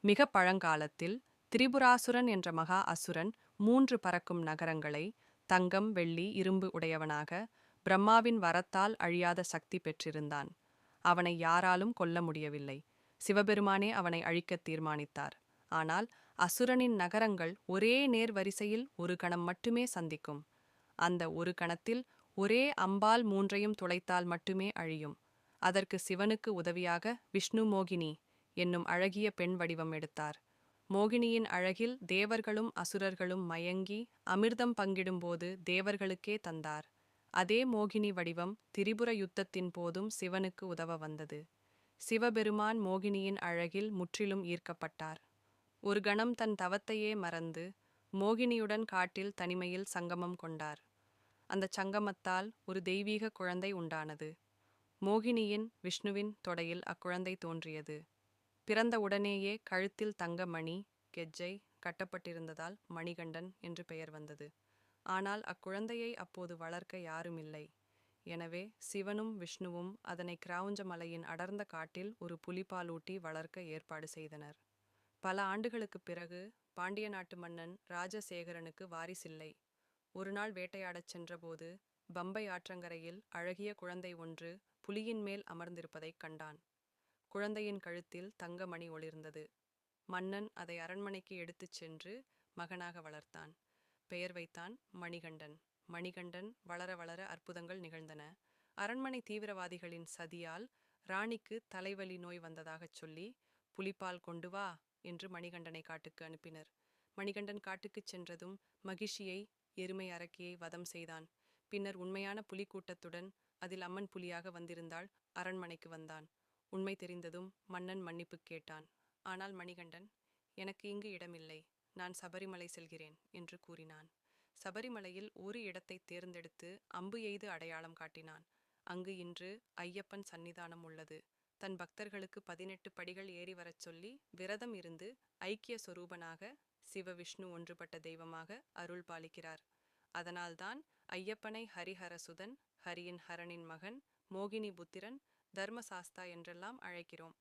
மிக பழங்காலத்தில் திரிபுராசுரன் என்ற மகா அசுரன் 3 பறக்கும் நகரங்களை தங்கம், வெள்ளி, இரும்பு உடையவனாக பிரம்மாவின் வரத்தால் அழியாத சக்தி பெற்றிருந்தான். அவனை யாராலும் கொல்ல முடியவில்லை. சிவபெருமானே அவனை அழிக்கத் தீர்மானித்தார். ஆனால் அசுரனின் நகரங்கள் ஒரே நேர் வரிசையில் ஒரு கணம் மட்டுமே சந்திக்கும். அந்த ஒரு கணத்தில் ஒரே அம்பால் 3ஐயும் துளைத்தால் மட்டுமே அழியும். அதற்கு சிவனுக்கு உதவியாக விஷ்ணு மோகினி என்னும் அழகிய பெண் வடிவம் எடுத்தார். மோகினியின் அழகில் தேவர்களும் அசுரர்களும் மயங்கி அமிர்தம் பங்கிடும்போது தேவர்களுக்கே தந்தார். அதே மோகினி வடிவம் திரிபுர யுத்தத்தின் போதும் சிவனுக்கு உதவ வந்தது. சிவபெருமான் மோகினியின் அழகில் முற்றிலும் ஈர்க்கப்பட்டார். ஒரு கணம் தன் தவத்தையே மறந்து மோகினியுடன் காட்டில் தனிமையில் சங்கமம் கொண்டார். அந்த சங்கமத்தால் ஒரு தெய்வீக குழந்தை உண்டானது. மோகினியின் விஷ்ணுவின் தொடையில் அக்குழந்தை தோன்றியது. பிறந்த உடனேயே கழுத்தில் தங்க மணி கெஜ்ஜை கட்டப்பட்டிருந்ததால் மணிகண்டன் என்று பெயர் வந்தது. ஆனால் அக்குழந்தையை அப்போது வளர்க்க யாருமில்லை. எனவே சிவனும் விஷ்ணுவும் அதனை கிரௌஞ்ச மலையின் அடர்ந்த காட்டில் ஒரு புலிபாலூட்டி வளர்க்க ஏற்பாடு செய்தனர். பல ஆண்டுகளுக்குப் பிறகு பாண்டிய நாட்டு மன்னன் ராஜசேகரனுக்கு வாரிசில்லை. ஒரு நாள் வேட்டையாடச் சென்றபோது பம்பை ஆற்றங்கரையில் அழகிய குழந்தை ஒன்று புலியின் மேல் அமர்ந்திருப்பதைக் கண்டான். குழந்தையின் கழுத்தில் தங்கமணி ஒளிர்ந்தது. மன்னன் அதை அரண்மனைக்கு எடுத்துச் சென்று மகனாக வளர்த்தான். பெயர் வைத்தான் மணிகண்டன். மணிகண்டன் வளர வளர அற்புதங்கள் நிகழ்ந்தன. அரண்மனை தீவிரவாதிகளின் சதியால் ராணிக்கு தலைவலி நோய் வந்ததாகச் சொல்லி புலிப்பால் கொண்டு வா என்று மணிகண்டனை காட்டுக்கு அனுப்பினர். மணிகண்டன் காட்டுக்குச் சென்றதும் மகிஷியை, எருமை அரக்கியை வதம் செய்தான். பின்னர் உண்மையான புலிக்கூட்டத்துடன் அதில் அம்மன் புலியாக வந்திருந்தாள் அரண்மனைக்கு வந்தான். உண்மை தெரிந்ததும் மன்னன் மன்னிப்பு கேட்டான். ஆனால் மணிகண்டன், எனக்கு இங்கு இடமில்லை, நான் சபரிமலை செல்கிறேன் என்று கூறினான். சபரிமலையில் ஒரு இடத்தை தேர்ந்தெடுத்து அம்பு எய்து அடையாளம் காட்டினான். அங்கு இன்று ஐயப்பன் சன்னிதானம் உள்ளது. தன் பக்தர்களுக்கு 18 படிகள் ஏறி வரச் சொல்லி விரதம் இருந்து ஐக்கிய சொரூபனாக சிவவிஷ்ணு ஒன்றுபட்ட தெய்வமாக அருள் பாலிக்கிறார். அதனால்தான் ஐயப்பனை ஹரிஹரசுதன், ஹரியின் ஹரனின் மகன், மோகினி புத்திரன், தர்மசாஸ்தா என்றெல்லாம் அழைக்கிறோம்.